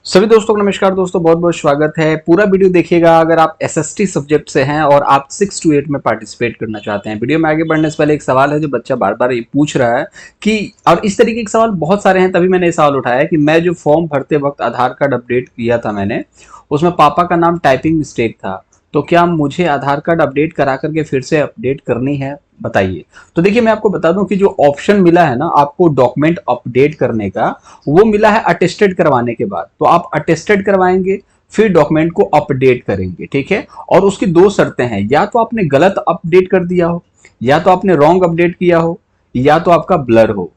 सभी दोस्तों को नमस्कार दोस्तों, बहुत बहुत स्वागत है। पूरा वीडियो देखिएगा। अगर आप एसएसटी सब्जेक्ट से हैं और आप 6 to 8 में पार्टिसिपेट करना चाहते हैं। वीडियो में आगे बढ़ने से पहले एक सवाल है जो बच्चा बार बार ये पूछ रहा है कि, और इस तरीके के सवाल बहुत सारे हैं, तभी मैंने ये सवाल उठाया कि मैं जो फॉर्म भरते वक्त आधार कार्ड अपडेट किया था मैंने, उसमें पापा का नाम टाइपिंग मिस्टेक था, तो क्या मुझे आधार कार्ड अपडेट करा करके फिर से अपडेट करनी है, बताइए। तो देखिए, मैं आपको बता दूं कि जो ऑप्शन मिला है ना आपको डॉक्यूमेंट अपडेट करने का, वो मिला है अटेस्टेड करवाने के बाद। तो आप अटेस्टेड करवाएंगे, फिर डॉक्यूमेंट को अपडेट करेंगे, ठीक है। और उसकी दो शर्तें हैं, या तो आपने गलत अपडेट कर दिया हो, या तो आपने रॉन्ग अपडेट किया हो, या तो आपका ब्लर हो।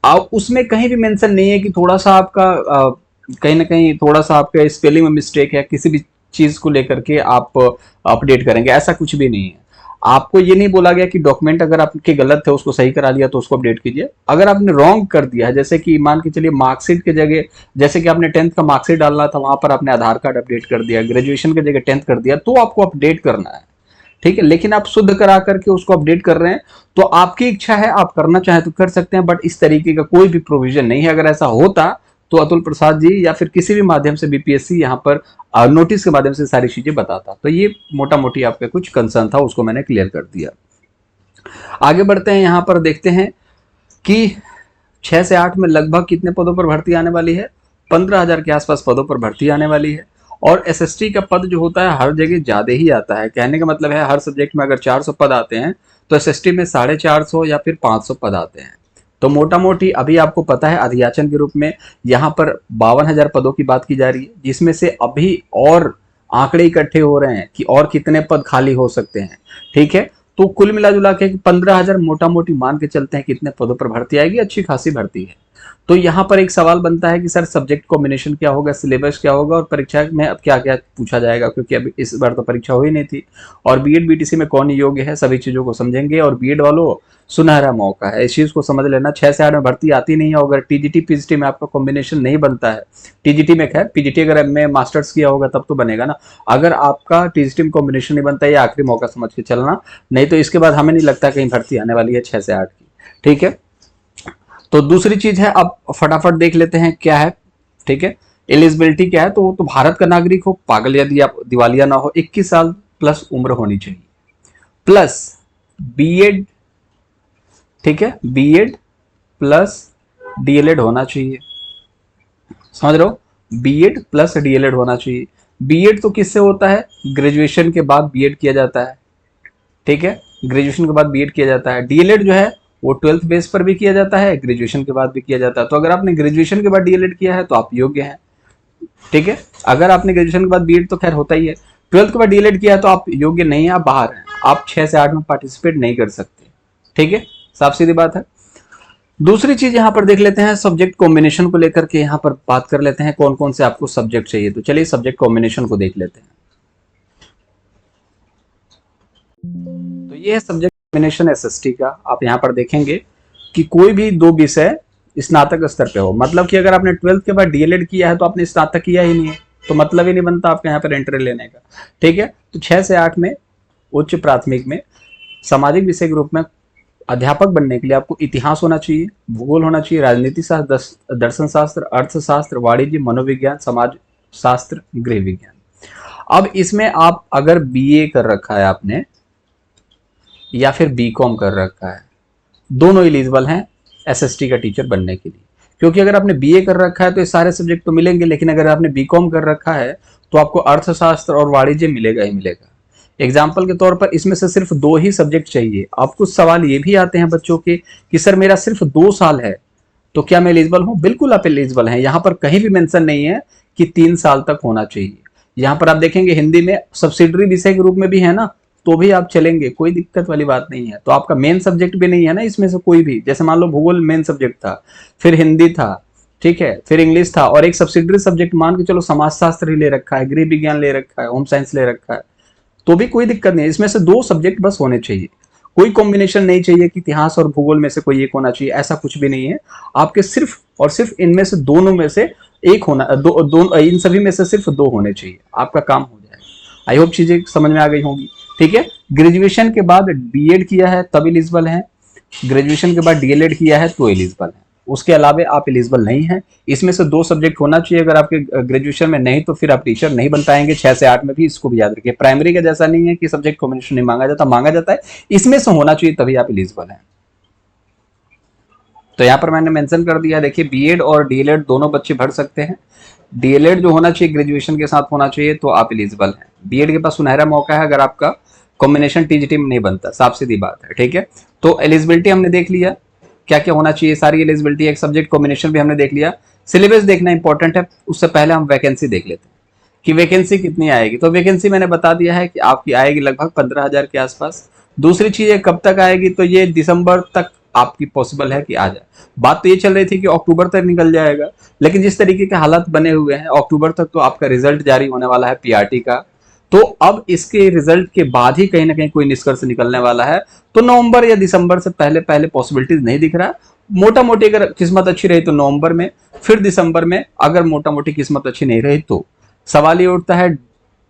अब उसमें कहीं भी मेंशन नहीं है कि थोड़ा सा आपका कहीं ना कहीं थोड़ा सा आपका स्पेलिंग में मिस्टेक है, किसी भी चीज को लेकर के आप अपडेट करेंगे, ऐसा कुछ भी नहीं है। आपको ये नहीं बोला गया कि डॉक्यूमेंट अगर आपके गलत थे उसको सही करा लिया तो उसको अपडेट कीजिए। अगर आपने रॉन्ग कर दिया है, जैसे कि मान के चलिए मार्कशीट के जगह, जैसे कि आपने 10th का मार्कशीट डालना था, वहां पर आपने आधार कार्ड अपडेट कर दिया, ग्रेजुएशन की जगह 10th कर दिया, तो आपको अपडेट करना है, ठीक है। लेकिन आप शुद्ध करा करके उसको अपडेट कर रहे हैं, तो आपकी इच्छा है, आप करना चाहें तो कर सकते हैं, बट इस तरीके का कोई भी प्रोविजन नहीं है। अगर ऐसा होता तो अतुल प्रसाद जी या फिर किसी भी माध्यम से बीपीएससी यहाँ पर नोटिस के माध्यम से सारी चीजें बताता। तो ये मोटा मोटी आपका कुछ कंसर्न था, उसको मैंने क्लियर कर दिया। आगे बढ़ते हैं, यहाँ पर देखते हैं कि 6 से 8 में लगभग कितने पदों पर भर्ती आने वाली है। 15,000 के आसपास पदों पर भर्ती आने वाली है। और एसएसटी का पद जो होता है हर जगह ज्यादा ही आता है। कहने का मतलब है हर सब्जेक्ट में अगर 400 पद आते हैं तो एसएसटी में 450 या फिर 500 पद आते हैं। तो मोटा मोटी अभी आपको पता है अधियाचन के रूप में यहाँ पर 52,000 पदों की बात की जा रही है, जिसमें से अभी और आंकड़े इकट्ठे हो रहे हैं कि और कितने पद खाली हो सकते हैं, ठीक है। तो कुल मिला जुला के 15,000 मोटा मोटी मान के चलते हैं कितने पदों पर भर्ती आएगी, अच्छी खासी भर्ती है। तो यहाँ पर एक सवाल बनता है कि सर सब्जेक्ट कॉम्बिनेशन क्या होगा, सिलेबस क्या होगा, और परीक्षा में अब क्या क्या पूछा जाएगा, क्योंकि अभी इस बार तो परीक्षा हुई नहीं थी। और बीएड बीटीसी में कौन योग्य है, सभी चीजों को समझेंगे। और बीएड वालों, सुनहरा मौका है, इस चीज को समझ लेना। 6 से 8 में भर्ती आती नहीं है, अगर टीजीटी पीजीटी में आपका कॉम्बिनेशन नहीं बनता है, टीजीटी में खैर, पीजीटी अगर एमए मास्टर्स किया होगा तब तो बनेगा ना। अगर आपका टीजीटी में कॉम्बिनेशन नहीं बनता है, ये आखिरी मौका समझ के चलना, नहीं तो इसके बाद हमें नहीं लगता कहीं भर्ती आने वाली है 6 से 8 की, ठीक है। तो दूसरी चीज है, अब फटाफट देख लेते हैं क्या है, ठीक है। एलिजिबिलिटी क्या है, तो वो तो भारत का नागरिक हो, पागल या दिवालिया ना हो, 21 साल प्लस उम्र होनी चाहिए, प्लस बीएड, ठीक है, बीएड प्लस डीएलएड होना चाहिए, समझ रहे हो, बीएड प्लस डीएलएड होना चाहिए। बीएड तो किससे होता है, ग्रेजुएशन के बाद बीएड किया जाता है, ठीक है, ग्रेजुएशन के बाद बीएड किया जाता है। डीएलएड जो है वो 12th बेस पर भी किया जाता है, ग्रेजुएशन के बाद भी किया जाता है। तो अगर आपने ग्रेजुएशन के बाद डीएलएड किया है तो आप योग्य हैं, ठीक है। अगर आपने ग्रेजुएशन के बाद बीएड तो खैर होता ही है, 12th के बाद डीएलएड किया है तो आप योग्य नहीं है, आप बाहर हैं, आप 6 से 8 में पार्टिसिपेट नहीं कर सकते, ठीक है, साफ सीधी बात है। दूसरी चीज यहाँ पर देख लेते हैं, सब्जेक्ट कॉम्बिनेशन को लेकर के यहाँ पर बात कर लेते हैं, कौन कौन से आपको सब्जेक्ट चाहिए। तो चलिए सब्जेक्ट कॉम्बिनेशन को देख लेते हैं। तो ये है सब्जेक्ट कॉम्बिनेशन एसएसटी का। आप यहाँ पर देखेंगे कि कोई भी दो विषय स्नातक स्तर पे हो, मतलब कि अगर आपने 12th के बाद डीएलएड किया है तो आपने स्नातक किया ही नहीं है, तो मतलब ही नहीं बनता आपके यहाँ पर एंट्री लेने का, ठीक है। तो 6 से 8 में उच्च प्राथमिक में सामाजिक विषय के रूप में अध्यापक बनने के लिए आपको इतिहास होना चाहिए, भूगोल होना चाहिए, राजनीति शास्त्र, दर्शन शास्त्र, अर्थशास्त्र, वाणिज्य, मनोविज्ञान, समाज शास्त्र, गृह विज्ञान। अब इसमें आप अगर बीए कर रखा है आपने या फिर बीकॉम कर रखा है, दोनों एलिजिबल हैं एसएसटी का टीचर बनने के लिए। क्योंकि अगर आपने बीए कर रखा है तो ये सारे सब्जेक्ट तो मिलेंगे, लेकिन अगर आपने बीकॉम कर रखा है तो आपको अर्थशास्त्र और वाणिज्य मिलेगा ही मिलेगा। एग्जाम्पल के तौर पर इसमें से सिर्फ 2 ही सब्जेक्ट चाहिए। अब कुछ सवाल ये भी आते हैं बच्चों के कि सर मेरा सिर्फ 2 साल है तो क्या मैं एलिजिबल हूं? बिल्कुल आप एलिजिबल हैं। यहाँ पर कहीं भी मेंशन नहीं है कि 3 साल तक होना चाहिए। यहाँ पर आप देखेंगे हिंदी में सब्सिडरी विषय के रूप में भी है ना, तो भी आप चलेंगे, कोई दिक्कत वाली बात नहीं है। तो आपका मेन सब्जेक्ट भी नहीं है ना इसमें से कोई भी, जैसे मान लो भूगोल मेन सब्जेक्ट था, फिर हिंदी था, ठीक है, फिर इंग्लिश था, और एक सब्सिडरी सब्जेक्ट मान के चलो समाजशास्त्र ही ले रखा है, गृह विज्ञान ले रखा है, होम साइंस ले रखा है, तो भी कोई दिक्कत नहीं है। इसमें से 2 सब्जेक्ट बस होने चाहिए, कोई कॉम्बिनेशन नहीं चाहिए कि इतिहास और भूगोल में से कोई एक होना चाहिए, ऐसा कुछ भी नहीं है। आपके सिर्फ और सिर्फ इनमें से दोनों में से एक होना, इन सभी में से सिर्फ 2 होने चाहिए, आपका काम हो जाएगा। आई होप चीजें समझ में आ गई होंगी, ठीक है। ग्रेजुएशन के बाद बीएड किया है तब एलिजिबल है, ग्रेजुएशन के बाद डीएलएड किया है तो एलिजिबल है, उसके अलावा आप एलिजिबल नहीं हैं। इसमें से 2 सब्जेक्ट होना चाहिए, अगर आपके ग्रेजुएशन में नहीं तो फिर आप टीचर नहीं बन पाएंगे 6 से 8 में भी, इसको भी याद रखिए। प्राइमरी का जैसा नहीं है कि सब्जेक्ट कॉम्बिनेशन नहीं मांगा जाता है, इसमें से होना चाहिए तभी आप एलिजिबल हैं। तो यहाँ पर मैंने मेंशन कर दिया, देखिए बीएड और डीएलएड दोनों बच्चे भर सकते हैं। डीएलएड जो होना चाहिए ग्रेजुएशन के साथ होना चाहिए, तो आप एलिजिबल हैं। बीएड के पास सुनहरा मौका है अगर आपका कॉम्बिनेशन टीजीटी में नहीं बनता, साफ सीधी बात है, ठीक है। तो एलिजिबिलिटी हमने देख लिया, क्या क्या होना चाहिए, सारी एलिजिबिलिटी, एक सब्जेक्ट कॉम्बिनेशन भी हमने देख लिया। सिलेबस देखना इंपॉर्टेंट है, उससे पहले हम वैकेंसी देख लेते हैं कि वैकेंसी कितनी आएगी। तो वैकेंसी मैंने बता दिया है कि आपकी आएगी लगभग 15,000 के आसपास। दूसरी चीज है कब तक आएगी, तो ये दिसंबर तक आपकी पॉसिबल है कि आ जाए। बात तो ये चल रही थी कि अक्टूबर तक निकल जाएगा, लेकिन जिस तरीके के हालात बने हुए हैं अक्टूबर तक तो आपका रिजल्ट जारी होने वाला है पीआरटी का, तो अब इसके रिजल्ट के बाद ही कहीं ना कहीं कोई निष्कर्ष निकलने वाला है। तो नवंबर या दिसंबर से पहले पहले पॉसिबिलिटीज नहीं दिख रहा। मोटा मोटी अगर किस्मत अच्छी रही तो नवंबर में, फिर दिसंबर में, अगर मोटा मोटी किस्मत अच्छी नहीं रही तो सवाल ये उठता है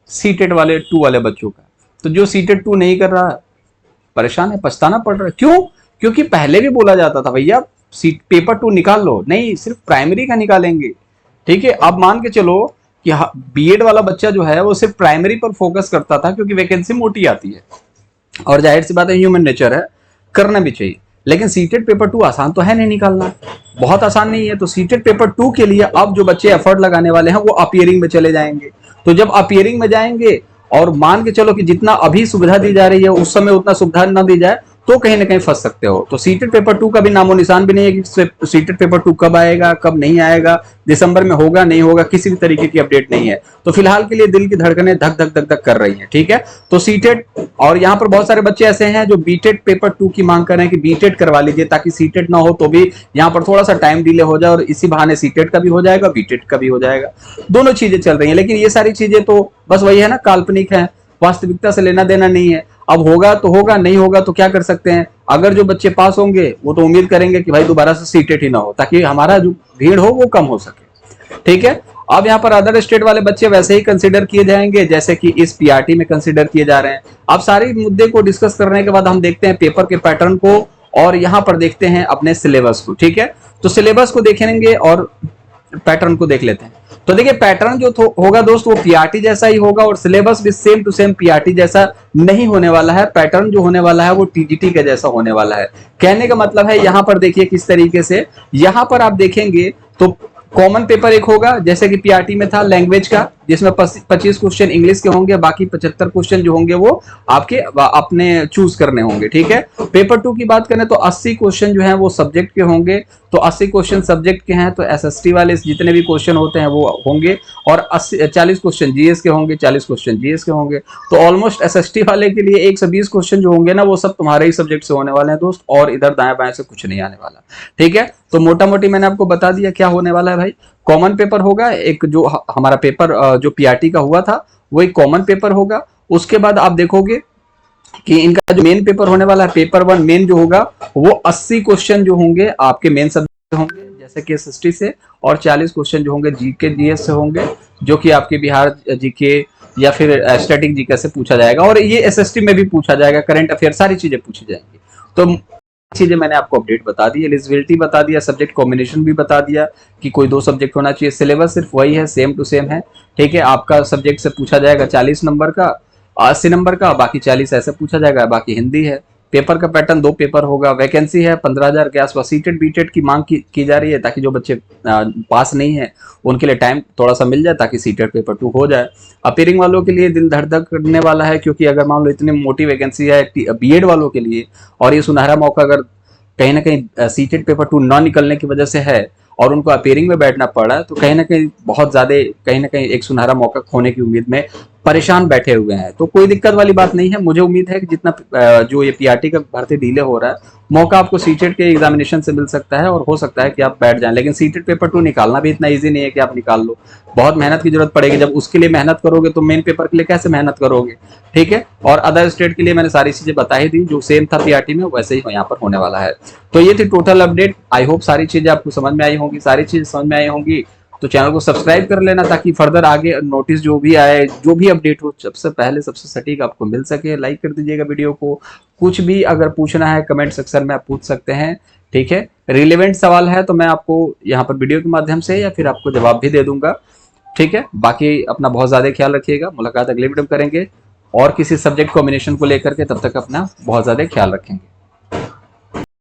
सीटेट वाले 2 वाले बच्चों का। तो जो सीटेट 2 नहीं कर रहा परेशान है, पछताना पड़ रहा है। क्यों? क्योंकि पहले भी बोला जाता था भैया सीट पेपर 2 निकाल लो, नहीं सिर्फ प्राइमरी का निकालेंगे, ठीक है। अब मान के चलो कि बीएड वाला बच्चा जो है वो सिर्फ प्राइमरी पर फोकस करता था क्योंकि वैकेंसी मोटी आती है, और जाहिर सी बात है ह्यूमन नेचर है, करना भी चाहिए। लेकिन सीटेट पेपर 2 आसान तो है नहीं निकालना, बहुत आसान नहीं है। तो सीटेट पेपर 2 के लिए अब जो बच्चे एफर्ट लगाने वाले हैं वो अपीयरिंग में चले जाएंगे। तो जब अपीयरिंग में जाएंगे और मान के चलो कि जितना अभी सुविधा दी जा रही है उस समय उतना सुविधा न दी जाए तो कहीं ना कहीं फंस सकते हो। तो सीटेट पेपर 2 का भी नामो निशान भी नहीं है कि सीटेट पेपर 2 कब आएगा कब नहीं आएगा, दिसंबर में होगा नहीं होगा, किसी भी तरीके की अपडेट नहीं है। तो फिलहाल के लिए दिल की धड़कनें धक धक धक धक कर रही हैं, ठीक है। तो सीटेट, और यहाँ पर बहुत सारे बच्चे ऐसे हैं जो बीटेट पेपर 2 की मांग कर रहे हैं कि बीटेट करवा लीजिए ताकि सीटेट ना हो तो भी यहाँ पर थोड़ा सा टाइम डिले हो जाए और इसी बहाने सीटेट का भी हो जाएगा बीटेट का भी हो जाएगा। दोनों चीजें चल रही है, लेकिन ये सारी चीजें तो बस वही है ना, काल्पनिक है, वास्तविकता से लेना देना नहीं है। अब होगा तो होगा, नहीं होगा तो क्या कर सकते हैं। अगर जो बच्चे पास होंगे वो तो उम्मीद करेंगे कि भाई दोबारा से सीटेट ही ना हो ताकि हमारा जो भीड़ हो वो कम हो सके, ठीक है। अब यहाँ पर अदर स्टेट वाले बच्चे वैसे ही कंसीडर किए जाएंगे जैसे कि इस पीआरटी में कंसीडर किए जा रहे हैं। अब सारे मुद्दे को डिस्कस करने के बाद हम देखते हैं पेपर के पैटर्न को और यहाँ पर देखते हैं अपने सिलेबस को, ठीक है। तो सिलेबस को देखेंगे और पैटर्न को देख लेते हैं। तो देखिए पैटर्न जो होगा दोस्त वो पीआरटी जैसा ही होगा और सिलेबस भी सेम टू सेम पीआरटी जैसा नहीं होने वाला है। पैटर्न जो होने वाला है वो टीजीटी के जैसा होने वाला है। कहने का मतलब है यहाँ पर देखिए किस तरीके से, यहाँ पर आप देखेंगे तो कॉमन पेपर एक होगा जैसे कि पीआरटी में था लैंग्वेज का, जिसमें 25 क्वेश्चन इंग्लिश के होंगे, बाकी 75 क्वेश्चन जो होंगे वो आपके अपने चूज करने होंगे, ठीक है। पेपर 2 की बात करें तो 80 क्वेश्चन जो हैं वो सब्जेक्ट के होंगे, तो 80 क्वेश्चन सब्जेक्ट के हैं तो एसएसटी वाले जितने भी क्वेश्चन होते हैं वो होंगे, और 40 क्वेश्चन जीएस के होंगे, 40 क्वेश्चन जीएस के होंगे। तो ऑलमोस्ट एसएसटी वाले के लिए 120 क्वेश्चन जो होंगे ना वो सब तुम्हारे ही सब्जेक्ट से होने वाले हैं दोस्त, और इधर दाएं बाएं से कुछ नहीं आने वाला, ठीक है। तो मोटा मोटी मैंने आपको बता दिया क्या होने वाला है भाई। कॉमन पेपर होगा एक, जो हमारा पेपर जो पीआरटी का हुआ था वो एक कॉमन पेपर होगा। उसके बाद आप देखोगे कि इनका जो मेन पेपर होने वाला है पेपर 1 मेन जो होगा वो 80 क्वेश्चन जो होंगे आपके मेन सब्जेक्ट होंगे जैसे कि एसएसटी से, और 40 क्वेश्चन जो होंगे जीके जीएस से होंगे जो कि आपके बिहार जीके या फिर स्टैटिक जीके से पूछा जाएगा, और ये एसएसटी में भी पूछा जाएगा, करंट अफेयर सारी चीजें पूछी जाएंगी। तो चीजें मैंने आपको अपडेट बता दी, एलिजिबिलिटी बता दिया, सब्जेक्ट कॉम्बिनेशन भी बता दिया कि कोई 2 सब्जेक्ट होना चाहिए। सिलेबस सिर्फ वही है, सेम टू सेम है, ठीक है। आपका सब्जेक्ट से पूछा जाएगा 40 नंबर का, 80 नंबर का, बाकी 40 ऐसे पूछा जाएगा, बाकी हिंदी है। पेपर का पैटर्न 2 पेपर होगा, वैकेंसी है 15,000 के आसपास। सीटेट बीटेट की मांग की जा रही है ताकि जो बच्चे पास नहीं है उनके लिए टाइम थोड़ा सा मिल जाए ताकि सीटेट पेपर 2 हो जाए। अपीयरिंग वालों के लिए दिल धड़ धड़ करने वाला है क्योंकि अगर मान लो इतनी मोटी वैकेंसी है बीएड वालों के लिए और ये सुनहरा मौका अगर कहीं ना कहीं सीटेट पेपर 2 ना निकलने की वजह से है और उनको अपीयरिंग में बैठना पड़ा, तो कहीं ना कहीं बहुत ज्यादा कहीं ना कहीं एक सुनहरा मौका खोने की उम्मीद में परेशान बैठे हुए हैं। तो कोई दिक्कत वाली बात नहीं है। मुझे उम्मीद है कि जितना जो ये पीआरटी का भर्ती डिले हो रहा है मौका आपको सीटेट के एग्जामिनेशन से मिल सकता है और हो सकता है कि आप बैठ जाएं, लेकिन सीटेट पेपर 2 निकालना भी इतना इजी नहीं है कि आप निकाल लो, बहुत मेहनत की जरूरत पड़ेगी। जब उसके लिए मेहनत करोगे तो मेन पेपर के लिए कैसे मेहनत करोगे, ठीक है। और अदर स्टेट के लिए मैंने सारी चीजें बता ही दी, जो सेम था पीआरटी में वैसे ही यहाँ पर होने वाला है। तो ये थी टोटल अपडेट। आई होप सारी चीजें आपको समझ में आई होंगी, सारी चीजें समझ में आई होंगी तो चैनल को सब्सक्राइब कर लेना ताकि फर्दर आगे नोटिस जो भी आए, जो भी अपडेट हो, सबसे पहले सबसे सटीक आपको मिल सके। लाइक कर दीजिएगा वीडियो को। कुछ भी अगर पूछना है कमेंट सेक्शन में आप पूछ सकते हैं, ठीक है। रिलेवेंट सवाल है तो मैं आपको यहाँ पर वीडियो के माध्यम से या फिर आपको जवाब भी दे दूंगा, ठीक है। बाकी अपना बहुत ज्यादा ख्याल रखिएगा। मुलाकात अगले वीडियो में करेंगे और किसी सब्जेक्ट कॉम्बिनेशन को लेकर के। तब तक अपना बहुत ज्यादा ख्याल रखेंगे।